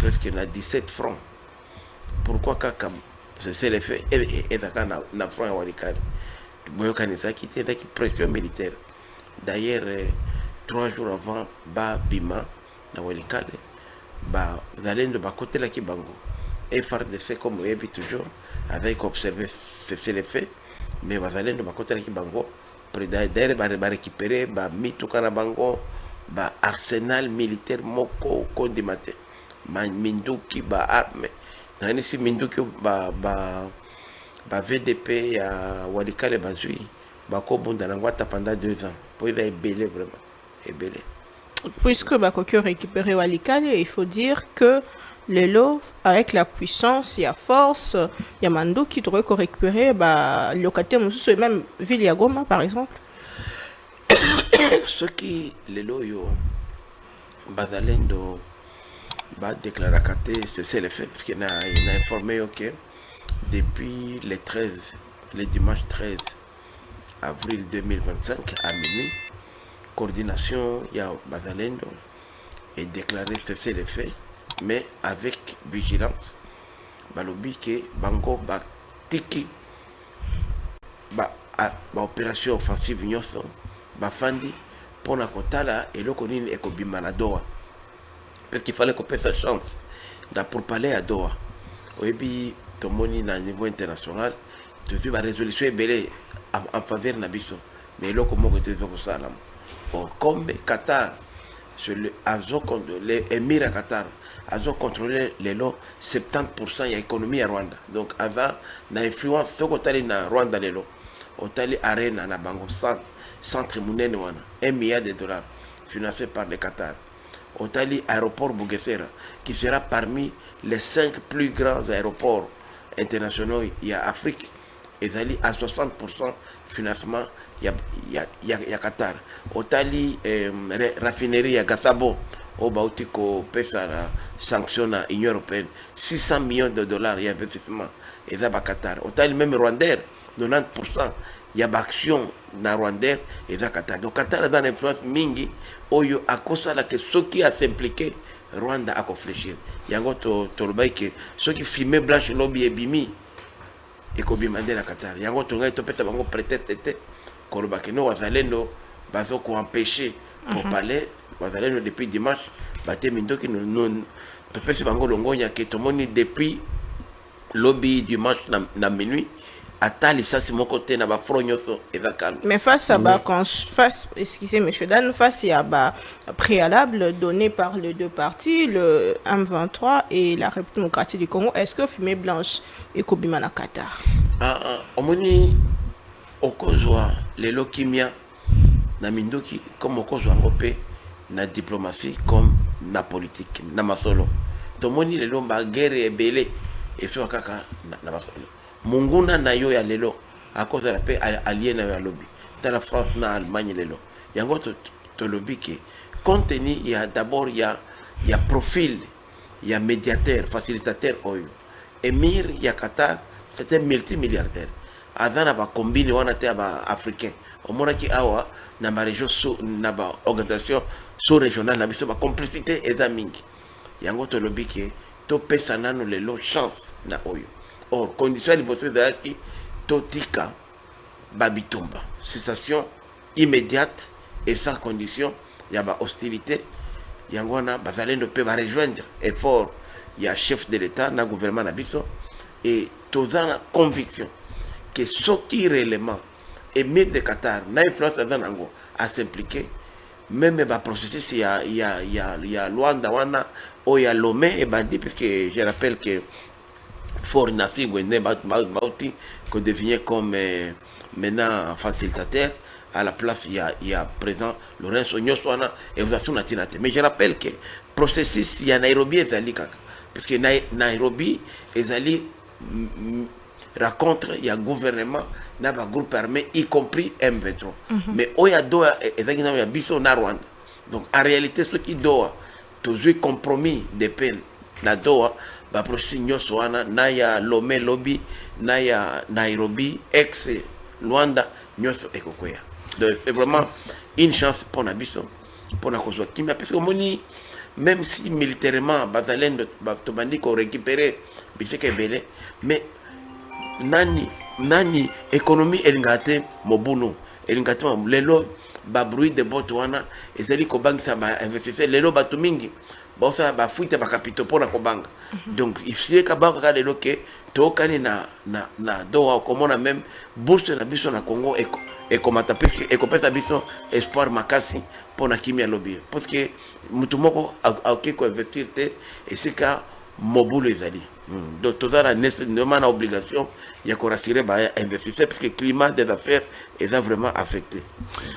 presque na 17 francs. Pourquoi kaka c'est le fait et na front ya Walikale boyokanisaki te ezaki pression militaire. D'ailleurs 3 jours avant bima na Walikale bazalendo bakotelaki bango FRDC comme oyebi toujours avec observé c'est le fait mais bazalendo bakotelaki bango d'ailleurs barécupéré bamituka na bango arsenal militaire moko kondima te minduki arme nani si minduki VDP ya Walikale bazwi bakobunda nango ata pendant 2 ans po eza ebele vraiment ebele. Puisque Bakoki récupéré Walikale, il faut dire que le lot, avec la puissance, il y a force, il y a Mando qui devrait récupérer le locataire, même ville ya Goma par exemple. Ce qui le lot yo bazalendo déclaré c'est le fait parce qu'il a informé que depuis le dimanche 13 avril 2025 à minuit, coordination il y a bazalendo est déclaré cesser les faits mais avec vigilance balobi que bango tiki opération offensive nyonso bafandi pona kotala eloko nini ekobima na Doha parce qu'il fallait qu'on paie sa chance pour parler à Doha oyebi tomoni na niveau international tozwi barésolution ebele en faveur na biso mais eloko moko te ezokosala comme Qatar les émirats Qatar azo contrôler les lots 70% ya économie ya Rwanda donc avant na influence soko tali na Rwanda lelo otali arena na bango centre munene wana $1 milliard financé par le Qatar otali aéroport Bugesera qui sera parmi les 5 plus grands aéroports internationaux il y a Afrique et zali à 60% financement il y a Qatar otali raffinerie ya Gasabo au Bautiko pesa la sanction à l'Union européenne $600 millions d'investissement et ça Qatar otali même Rwanda 90% il y a action na Rwanda et ça Qatar donc Qatar a une influence mingi oyo akosa la que ceux qui a s'impliqué Rwanda a réfléchir yango to lobai que ceux qui filmaient Blanche Lobby et Bimi et kobimande la Qatar yango to ngai to pesa bango prétexte koloba que no wazalendo bazo ko empêcher pour parler wazalendo depuis dimanche bate mindoki nous to pesa bango longonya que to moni depuis lobby dimanche na minuit atali ça c'est mon côté na ba fronyoso et calme. Mais face à excusez monsieur Dan, face à préalable donné par les deux partis, le M23 et la République démocratique du Congo, est-ce que fumée blanche et kobima na Qatar? Omoni okozwa lelo kimia na mindoki comme okozwa ngopé na diplomatie comme na politique na masolo tomoni lelo ba guerre ebele et so kaka na masolo munguna na yo ya lelo à cause de la paix alliée na ya lobby dans la France na Allemagne lelo yango to lobby que compte tenu il y a d'abord il y a profil il y a médiateur facilitateur oyo émir ya Qatar c'était multimilliardaire azana ba combine wana te ba africain omonaki awa na ba région na ba organisation sous régionale na biso ba complicité eza mingi yango to lobby que to pesa nano lelo chance na oyo or condition liboso ezalaki totika babitumba cessation immédiate et sans condition ya ba hostilité yango wana bazalendo mpe barejoindre effort ya chef de l'état na gouvernement na biso et toza na conviction que soki réellement émir de Qatar na influence aza nango à s'impliquer même processus ya Luanda wana o ya Lomé et bandi puisque je rappelle que Fort Nafi Gwende Bauti que devient comme maintenant facilitateur à la place il y a présent Lorenzo Nyoswana et vous avez natinate mais je rappelle que processus il y a Nairobi ezali kaka parce que Nairobi ezali rencontre il y a gouvernement na ba groupe armé y compris M23 mais oya Doha ezali na ya biso na Rwanda donc en réalité ce qui Doha toujours compromis de peine na Doha ba processus nyonso wana na ya Lomé lobby na ya Nairobi ex Luanda nyonso ekokwea donc c'est vraiment une chance pour na biso pour na kozwa kimia parce que moni même si militairement, Bazalène, Tobandi, qu'on récupérait, mais nani économie elingate mobulu elingate lelo ba bruit de botwana ezali ko bangisa ba investisseur lelo batu mingi ba osala ba fuite ba capitaux pour na ko banga donc il faut que banque ka lelo ke to kani na doa komona même bourse na biso na Congo et komata puisque et kopesa biso espoir makasi pour na kimia lobby parce que mutu moko ko investir te et c'est ka mobulu ezali donc tout ça la nécessairement obligation il y a qu'on rassurer investisseurs parce que le climat des affaires est vraiment affecté.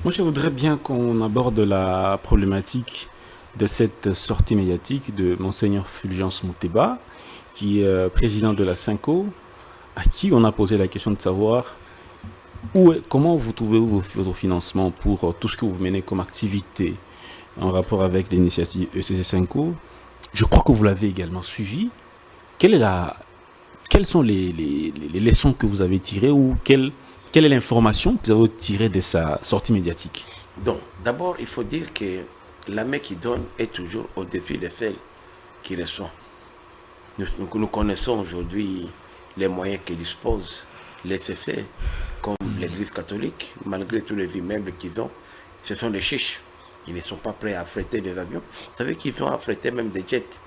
Moi, je voudrais bien qu'on aborde la problématique de cette sortie médiatique de Monseigneur Fulgence Muteba, qui est président de la Cinco, à qui on a posé la question de savoir comment vous trouvez vos financements pour tout ce que vous menez comme activité en rapport avec l'initiative ECC Cinco. Je crois que vous l'avez également suivi. Quelles sont les leçons que vous avez tirées ou quelle est l'information que vous avez tirée de sa sortie médiatique? Donc, d'abord, il faut dire que la main qui donne est toujours au-dessus de celle qui reçoit. Nous connaissons aujourd'hui les moyens que disposent les CC, comme l'Église catholique, malgré tous les immeubles qu'ils ont, ce sont des chiches. Ils ne sont pas prêts à affréter des avions. Vous savez qu'ils ont affrété même des jets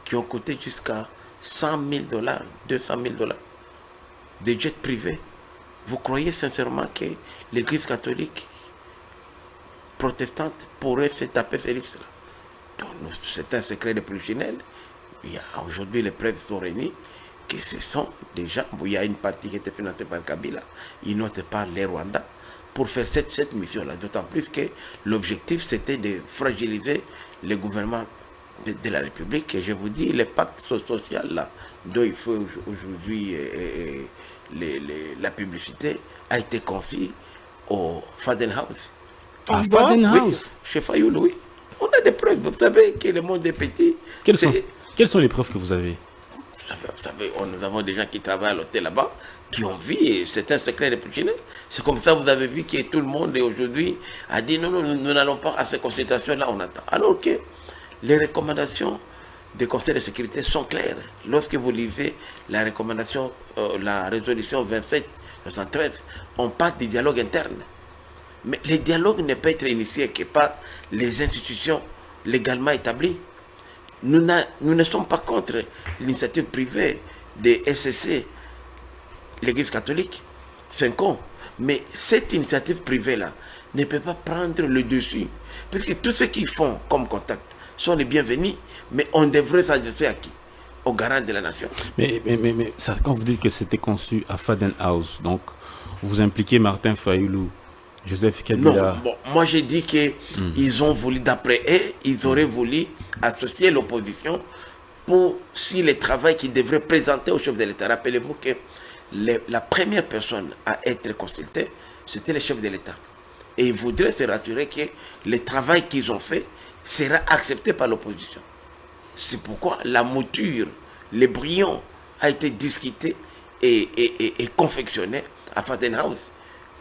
qui ont coûté jusqu'à $100 000, $200 000, des jets privés. Vous croyez sincèrement que l'Église catholique protestante pourrait se taper ces luxes-là? C'est un secret de Polichinelle. Aujourd'hui, les preuves sont réunies que ce sont des gens, il y a une partie qui était financée par Kabila, ils notent pas les Rwandais pour faire cette mission-là. D'autant plus que l'objectif, c'était de fragiliser le gouvernement de la République. Et je vous dis, le pacte social là, dont il faut aujourd'hui la publicité, a été confié au Faden House. Ah, Faden House? Oui, chez Fayoulou, oui. On a des preuves. Vous savez que le monde est petit. Quelles sont les preuves que vous avez? Vous savez, nous avons des gens qui travaillent à l'hôtel là-bas, qui ont vu, et c'est un secret de Poutine. C'est comme ça, vous avez vu que tout le monde aujourd'hui a dit non, nous n'allons pas à ces consultations-là, on attend. Alors que les recommandations des conseils de sécurité sont claires. Lorsque vous lisez la recommandation, la résolution 2773, on parle du dialogue interne. Mais le dialogue ne peut être initié que par les institutions légalement établies. Nous ne sommes pas contre l'initiative privée des SCC, l'Église catholique, 5 ans. Mais cette initiative privée-là ne peut pas prendre le dessus. Parce que tous ceux qui font comme contact sont les bienvenus, mais on devrait s'adresser à qui? Aux garants de la nation. Mais ça, quand vous dites que c'était conçu à Faden House, donc vous impliquez Martin Fayoulou, Joseph Kabila. Non, bon, moi j'ai dit qu'ils ont voulu, d'après eux, ils auraient voulu associer l'opposition pour, si le travail qu'ils devraient présenter au chef de l'État. Rappelez-vous que la première personne à être consultée, c'était le chef de l'État. Et ils voudraient se rassurer que le travail qu'ils ont fait sera accepté par l'opposition. C'est pourquoi la mouture, le brillant a été discuté et confectionné à Faden House.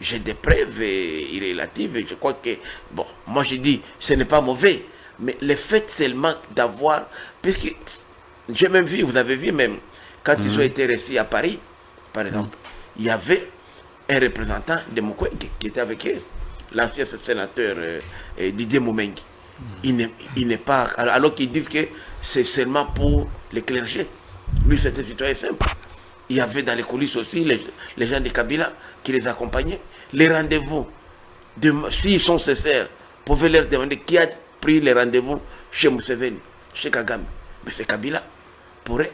J'ai des preuves irrélatives et je crois que, bon, moi je dis, ce n'est pas mauvais, mais le fait seulement d'avoir, puisque j'ai même vu, vous avez vu même, quand ils ont été reçus à Paris, par exemple, il y avait un représentant de Mukwege qui était avec eux, l'ancien sénateur Didier Moumengi. Il n'est pas, alors qu'ils disent que c'est seulement pour les clergés. Lui, c'était citoyen simple. Il y avait dans les coulisses aussi les gens de Kabila qui les accompagnaient. Les rendez-vous, s'ils sont sincères, pouvaient leur demander qui a pris les rendez-vous chez Museveni, chez Kagame. Mais c'est Kabila, pour eux.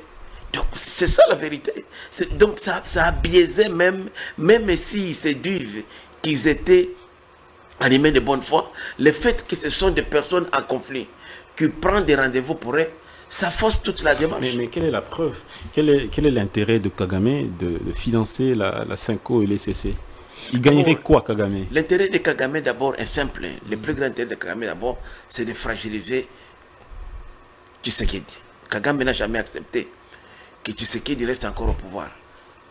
Donc c'est ça la vérité. Donc ça a biaisé même s'ils se disent qu'ils étaient animés de bonne foi, le fait que ce sont des personnes en conflit qui prennent des rendez-vous pour eux, ça fausse toute la démarche. Mais quelle est la preuve? Quel est l'intérêt de Kagame de financer la Cinco et les CC? Il gagnerait quoi, Kagame? L'intérêt de Kagame d'abord est simple. Le plus grand intérêt de Kagame d'abord, c'est de fragiliser Tshisekedi. Kagame n'a jamais accepté que Tshisekedi reste encore au pouvoir.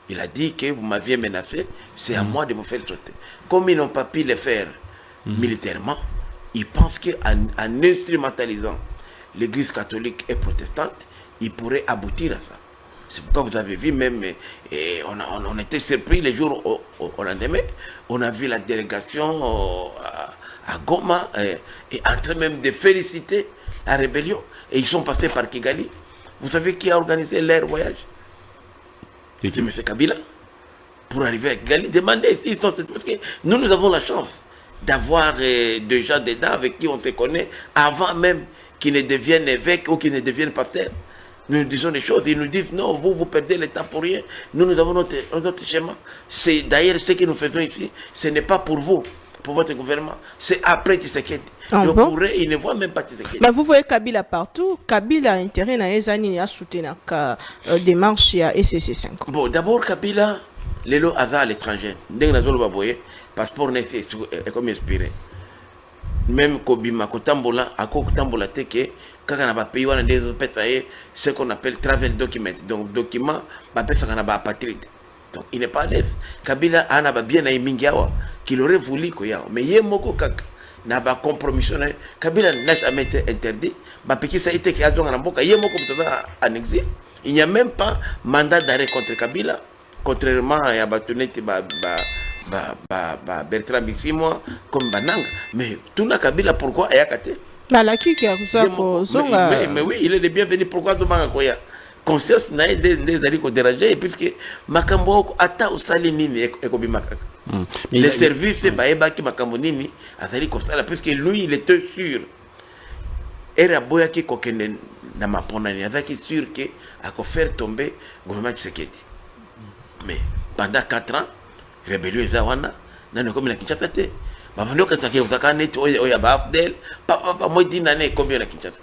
Il a dit que vous m'aviez menacé, c'est à moi de vous faire sauter. Comme ils n'ont pas pu le faire militairement, ils pensent qu'en instrumentalisant l'église catholique et protestante, il pourrait aboutir à ça. C'est pourquoi vous avez vu même, et on était surpris les jours au lendemain, on a vu la délégation à Goma et en train même de féliciter la rébellion. Et ils sont passés par Kigali. Vous savez qui a organisé leur voyage? C'est M. Kabila. Pour arriver à Kigali, demandez s'ils sont... Parce que nous avons la chance d'avoir des gens dedans avec qui on se connaît avant même qu'ils ne deviennent évêques ou qu'ils ne deviennent pasteurs. Nous disons des choses, ils nous disent non, vous perdez le temps pour rien. Nous avons notre schéma. C'est d'ailleurs ce que nous faisons ici. Ce n'est pas pour vous, pour votre gouvernement. C'est après Tshisekedi. Donc ils ne voient même pas Tshisekedi. Mais vous voyez Kabila partout. Kabila a intérêt à Ezani à soutenir la démarche à SCC5. Bon, d'abord Kabila, Lelo Aza à l'étranger. Dès que nous avons le passeport n'est comme inspiré. Même Kobima, Kotambola, à Kotambola Teke, quand on a payé ce qu'on appelle travel document. Donc, document, on appelle ça qu'on a apatride. Donc, il n'est pas à l'aise. Kabila a bien à Mingiawa, qu'il aurait voulu qu'il y ait. Mais il y a moko kaka, n'a pas compromissionné. Kabila n'a jamais été interdit. Parce ça a été qu'il y a en exil. Il n'y a même pas mandat d'arrêt contre Kabila, contrairement à Batonete, Bertrand Bisimwa, comme Bananga. Mais tout n'a Kabila, pourquoi il y a Kate? Mais oui, il est le bienvenu. Pourquoi tout le monde conscience n'a des alliés dérangés puisque Makambo ata usali nini ekobimakaka. Les services baebaki Makambo nini azali kosala puisque lui il était sûr. Era boya ki kokende na mapona ni azaki sûr que a ko faire tomber gouvernement Tshisekedi. Mais pendant 4 ans rébellion zawana na comme la Kinshasa te. Bamando katsaki uzaka net oya ba Afdel papa moi dinane combien la Kinshasa.